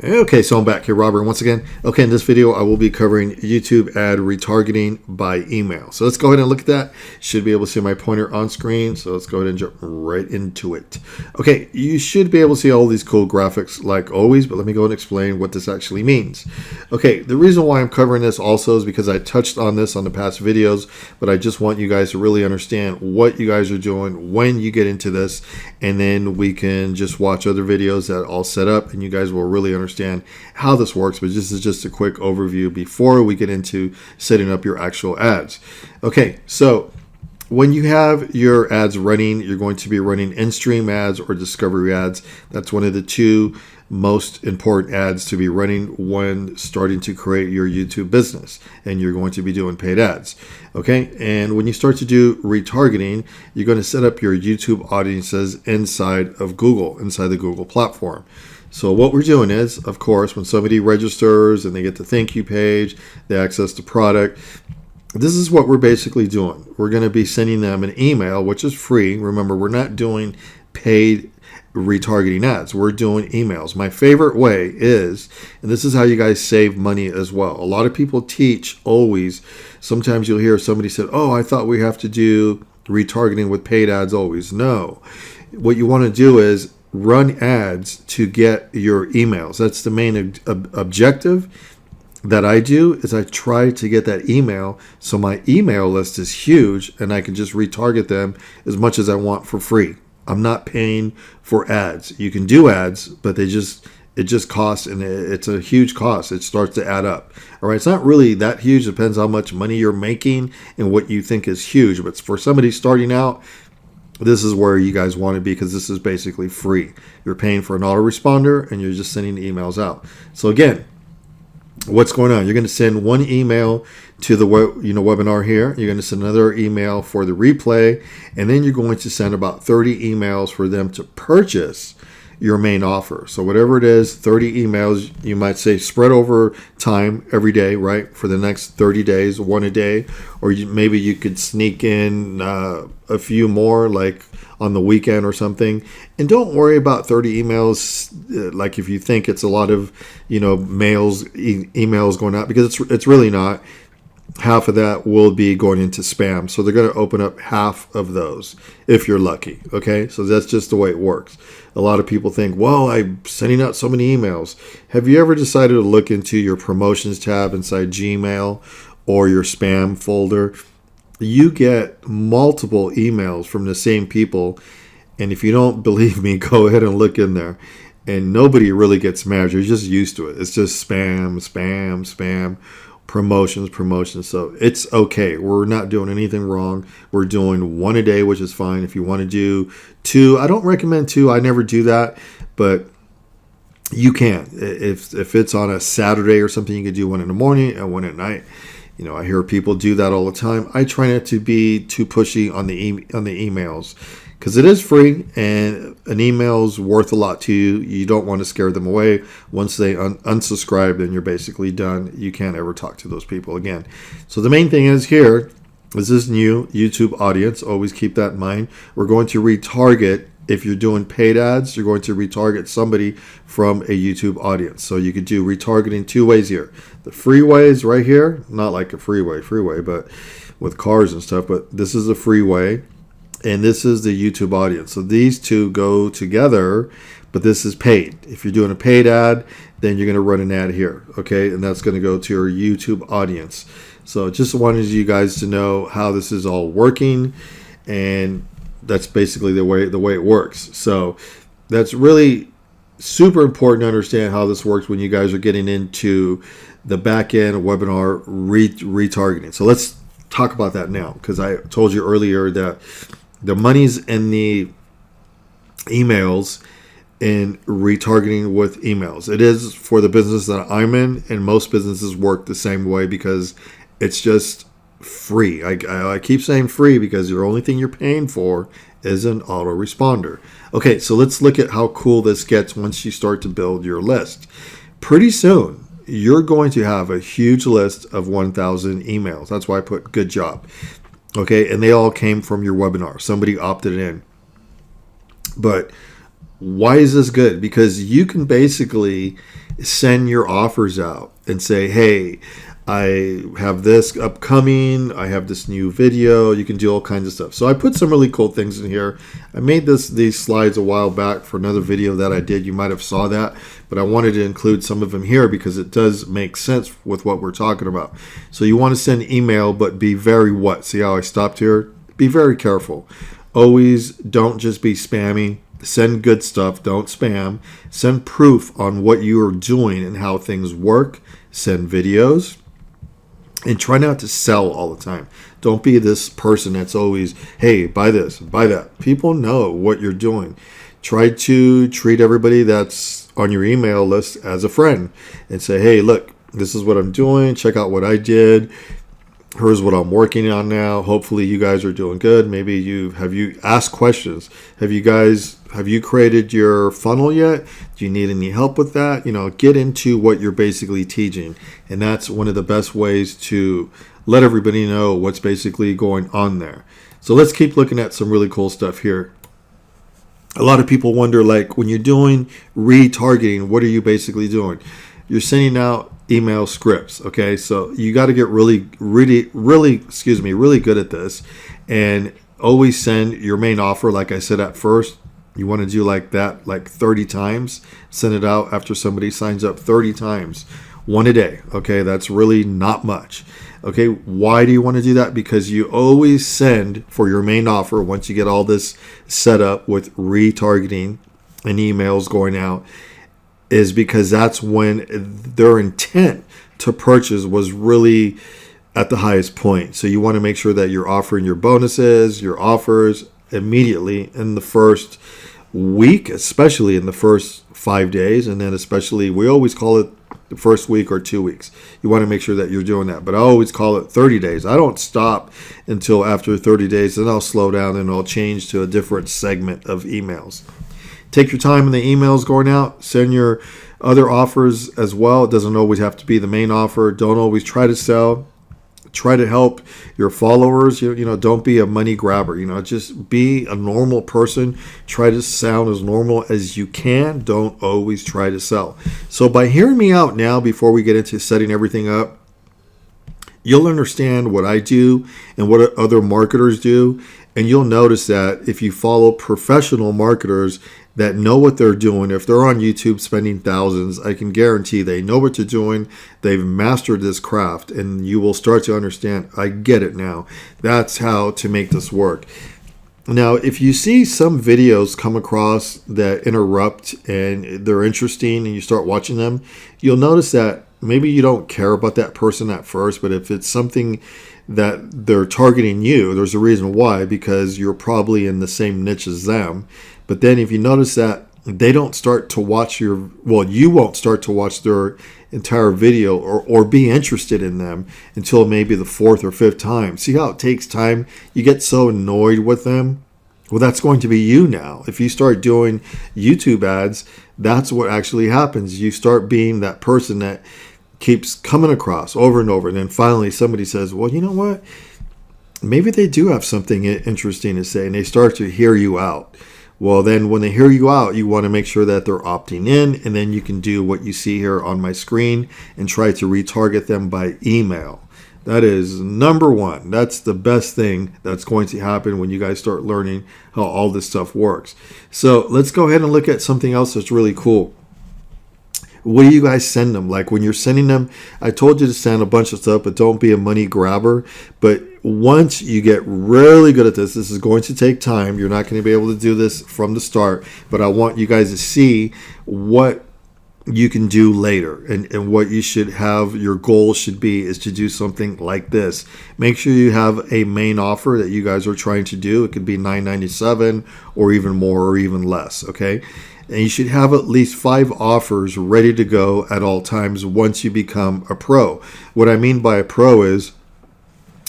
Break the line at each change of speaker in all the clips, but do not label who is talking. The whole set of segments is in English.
Okay, so I'm back here, Robert, once again. Okay, in this video, I will be covering YouTube ad retargeting by email. So let's go ahead and look at that. Should be able to see my pointer on screen. So let's go ahead and jump right into it. Okay, you should be able to see all these cool graphics like always, but let me go and explain what this actually means. Okay, the reason why I'm covering this also is because I touched on this on the past videos, but I just want you guys to really understand what you guys are doing when you get into this, and then we can just watch other videos that all set up, and you guys will really understand how this works. But this is just a quick overview before we get into setting up your actual ads. Okay, so when you have your ads running, you're going to be running in-stream ads or discovery ads. That's one of the two most important ads to be running when starting to create your YouTube business, and you're going to be doing paid ads. Okay, and when you start to do retargeting, you're going to set up your YouTube audiences inside of Google, inside the Google platform. So what we're doing is, of course, when somebody registers and they get the thank you page, they access the product, this is what we're basically doing. We're going to be sending them an email, which is free. Remember, we're not doing paid retargeting ads. We're doing emails. My favorite way is, and this is how you guys save money as well. A lot of people teach always. Sometimes you'll hear somebody say, oh, I thought we have to do retargeting with paid ads always. No. What you want to do is run ads to get your emails. That's the main objective that I do, is I try to get that email so my email list is huge and I can just retarget them as much as I want for free. I'm not paying for ads. You can do ads, but it just costs, and it's a huge cost. It starts to add up. All right, it's not really that huge. It depends how much money you're making and what you think is huge. But for somebody starting out, this is where you guys want to be, because this is basically free. You're paying for an autoresponder and you're just sending emails out. So again, what's going on? You're going to send one email to the webinar here. You're going to send another email for the replay, and then you're going to send about 30 emails for them to purchase your main offer. So whatever it is, 30 emails, you might say spread over time every day, right? For the next 30 days, one a day, or maybe you could sneak in a few more, like on the weekend or something. And don't worry about 30 emails. Like if you think it's a lot of, emails going out, because it's really not. Half of that will be going into spam. So they're going to open up half of those if you're lucky. Okay, so that's just the way it works. A lot of people think, well, I'm sending out so many emails. Have you ever decided to look into your promotions tab inside Gmail or your spam folder? You get multiple emails from the same people. And if you don't believe me, go ahead and look in there. And nobody really gets mad. You're just used to it. It's just spam, spam, spam. Promotions. So it's okay. We're not doing anything wrong. We're doing one a day, which is fine. If you want to do two, I don't recommend two. I never do that, but you can. If it's on a Saturday or something, you could do one in the morning and one at night. I hear people do that all the time. I try not to be too pushy on the emails, because it is free and an email's worth a lot to you. You don't want to scare them away. Once they unsubscribe, then you're basically done. You can't ever talk to those people again. So the main thing is here is this new YouTube audience. Always keep that in mind. We're going to retarget. If you're doing paid ads, you're going to retarget somebody from a YouTube audience. So you could do retargeting two ways here. The free way is right here. Not like a freeway, but with cars and stuff. But this is a free way. And this is the YouTube audience. So these two go together, but this is paid. If you're doing a paid ad, then you're going to run an ad here, okay? And that's going to go to your YouTube audience. So just wanted you guys to know how this is all working, and that's basically the way it works. So that's really super important to understand how this works when you guys are getting into the back end webinar retargeting. So let's talk about that now, because I told you earlier that the money's in the emails and retargeting with emails. It is for the business that I'm in, and most businesses work the same way because it's just free. I keep saying free because the only thing you're paying for is an autoresponder. Okay, so let's look at how cool this gets once you start to build your list. Pretty soon, you're going to have a huge list of 1,000 emails. That's why I put good job. Okay, and they all came from your webinar. Somebody opted in. But why is this good? Because you can basically send your offers out and say, hey, I have this upcoming, I have this new video. You can do all kinds of stuff. So I put some really cool things in here. I made these slides a while back for another video that I did. You might have saw that, but I wanted to include some of them here because it does make sense with what we're talking about. So you want to send email, but be very what? See how I stopped here? Be very careful. Always don't just be spammy. Send good stuff. Don't spam. Send proof on what you are doing and how things work. Send videos. And try not to sell all the time. Don't be this person that's always, hey, buy this, buy that. People know what you're doing. Try to treat everybody that's on your email list as a friend and say, hey, look, this is what I'm doing. Check out what I did. Here's what I'm working on now. Hopefully you guys are doing good. Maybe you asked questions. Have you created your funnel yet? Do you need any help with that? Get into what you're basically teaching. And that's one of the best ways to let everybody know what's basically going on there. So let's keep looking at some really cool stuff here. A lot of people wonder, like, when you're doing retargeting, what are you basically doing? You're sending out email scripts. Okay. So you got to get really good at this, and always send your main offer. Like I said at first, you want to do like that, like 30 times, send it out after somebody signs up 30 times, one a day. Okay. That's really not much. Okay. Why do you want to do that? Because you always send for your main offer. Once you get all this set up with retargeting and emails going out, is because that's when their intent to purchase was really at the highest point. So you want to make sure that you're offering your bonuses, your offers immediately in the first week, especially in the first 5 days. And then especially, we always call it the first week or 2 weeks. You want to make sure that you're doing that. But I always call it 30 days. I don't stop until after 30 days. Then I'll slow down and I'll change to a different segment of emails. Take your time in the emails going out. Send your other offers as well. It doesn't always have to be the main offer. Don't always try to sell. Try to help your followers. Don't be a money grabber. Just be a normal person. Try to sound as normal as you can. Don't always try to sell. So by hearing me out now, before we get into setting everything up, you'll understand what I do and what other marketers do. And you'll notice that if you follow professional marketers that know what they're doing, if they're on YouTube spending thousands, I can guarantee they know what they're doing. They've mastered this craft, and you will start to understand, I get it now. That's how to make this work. Now, if you see some videos come across that interrupt and they're interesting and you start watching them, you'll notice that maybe you don't care about that person at first, but if it's something that they're targeting you, there's a reason why, because you're probably in the same niche as them. But then if you notice that they don't start to watch you won't start to watch their entire video or be interested in them until maybe the fourth or fifth time. See how it takes time? You get so annoyed with them. Well, that's going to be you now. If you start doing YouTube ads, that's what actually happens. You start being that person that keeps coming across over and over. And then finally somebody says, well, you know what? Maybe they do have something interesting to say, and they start to hear you out. Well, then when they hear you out, you want to make sure that they're opting in, and then you can do what you see here on my screen and try to retarget them by email. That is number one. That's the best thing that's going to happen when you guys start learning how all this stuff works. So let's go ahead and look at something else that's really cool. What do you guys send them? Like when you're sending them, I told you to send a bunch of stuff, but don't be a money grabber. But once you get really good at this is going to take time. You're not going to be able to do this from the start, but I want you guys to see what you can do later and what you should have. Your goal should be is to do something like this. Make sure you have a main offer that you guys are trying to do. It could be $9.97 or even more or even less. Okay. And you should have at least 5 offers ready to go at all times once you become a pro. What I mean by a pro is,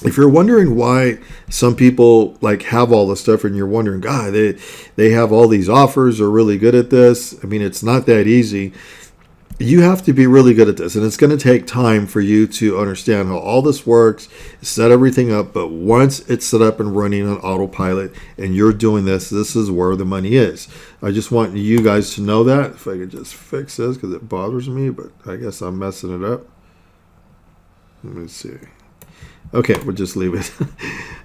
if you're wondering why some people like have all this stuff and you're wondering, God, they have all these offers, are really good at this. I mean, it's not that easy. you have to be really good at this, and it's going to take time for you to understand how all this works, set everything up. But once it's set up and running on autopilot and you're doing this is where the money is. I just want you guys to know that. If I could just fix this, because it bothers me, but I guess I'm messing it up. Let me see. Okay, we'll just leave it.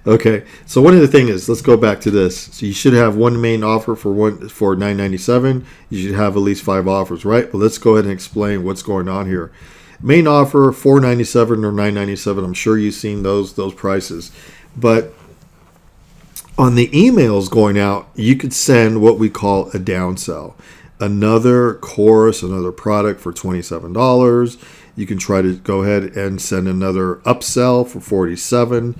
Okay, so one of the things is, let's go back to this. So you should have one main offer for $9.97. You should have at least 5 offers, right? Well, let's go ahead and explain what's going on here. Main offer $4.97 or $9.97. I'm sure you've seen those prices, but on the emails going out, you could send what we call a downsell, another course, another product for $27. You can try to go ahead and send another upsell for $47.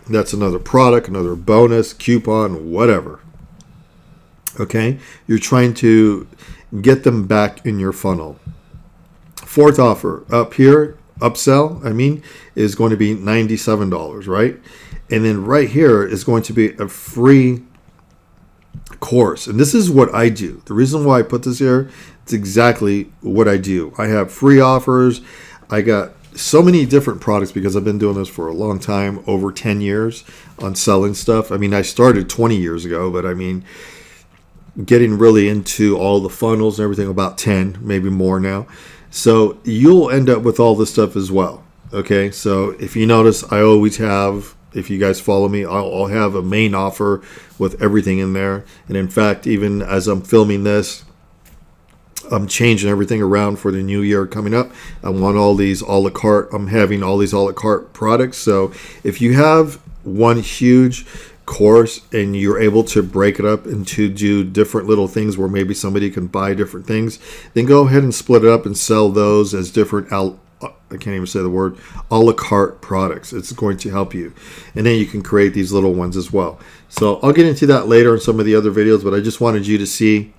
That's another product, another bonus, coupon, whatever. Okay, you're trying to get them back in your funnel. Fourth offer up here, upsell, is going to be $97, right? And then right here is going to be a free course. And this is what I do. The reason why I put this here, it's exactly what I do. I have free offers. I got so many different products because I've been doing this for a long time, over 10 years on selling stuff. I started 20 years ago, but getting really into all the funnels and everything about 10, maybe more now. So you'll end up with all this stuff as well. Okay, so if you notice, I always have, if you guys follow me, I'll have a main offer with everything in there. And in fact, even as I'm filming this, I'm changing everything around for the new year coming up. I want all these a la carte. I'm having all these a la carte products. So if you have one huge course and you're able to break it up into do different little things where maybe somebody can buy different things, then go ahead and split it up and sell those as different I can't even say the word, a la carte products. It's going to help you. And then you can create these little ones as well. So I'll get into that later in some of the other videos, but I just wanted you to see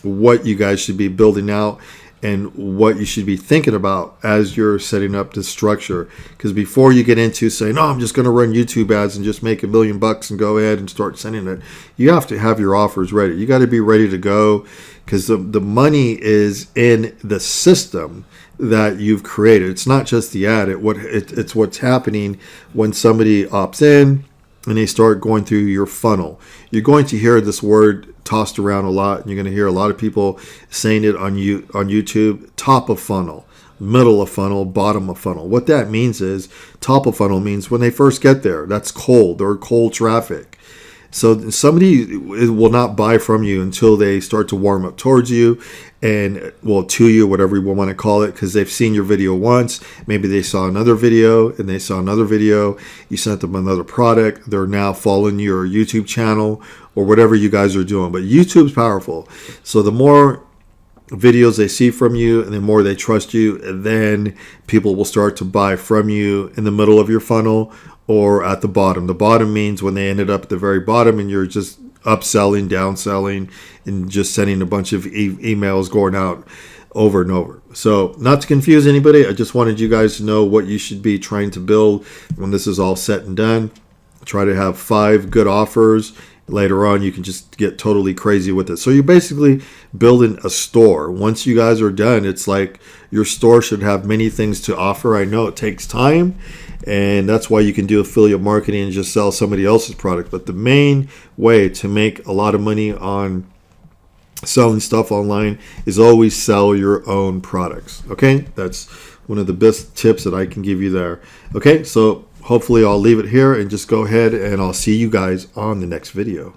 what you guys should be building out and what you should be thinking about as you're setting up this structure. Because before you get into saying, oh, I'm just going to run YouTube ads and just make $1 million and go ahead and start sending it, you have to have your offers ready. You got to be ready to go, because the money is in the system that you've created. It's not just the ad. It's what's happening when somebody opts in and they start going through your funnel. You're going to hear this word tossed around a lot, and you're going to hear a lot of people saying it on YouTube: top of funnel, middle of funnel, bottom of funnel. What that means is, top of funnel means when they first get there, that's cold or cold traffic. So somebody will not buy from you until they start to warm up towards you, and to you, whatever you want to call it, because they've seen your video once. Maybe they saw another video and they saw another video. You sent them another product. They're now following your YouTube channel or whatever you guys are doing. But YouTube's powerful. So the more videos they see from you and the more they trust you, and then people will start to buy from you in the middle of your funnel or at the bottom. The bottom means when they ended up at the very bottom and you're just upselling, downselling, and just sending a bunch of emails going out over and over. So not to confuse anybody, I just wanted you guys to know what you should be trying to build when this is all said and done. Try to have 5 good offers. Later on, you can just get totally crazy with it. So you're basically building a store. Once you guys are done, it's like your store should have many things to offer. I know it takes time, and that's why you can do affiliate marketing and just sell somebody else's product. But the main way to make a lot of money on selling stuff online is always sell your own products. Okay, that's one of the best tips that I can give you there. Okay, so hopefully I'll leave it here and just go ahead and I'll see you guys on the next video.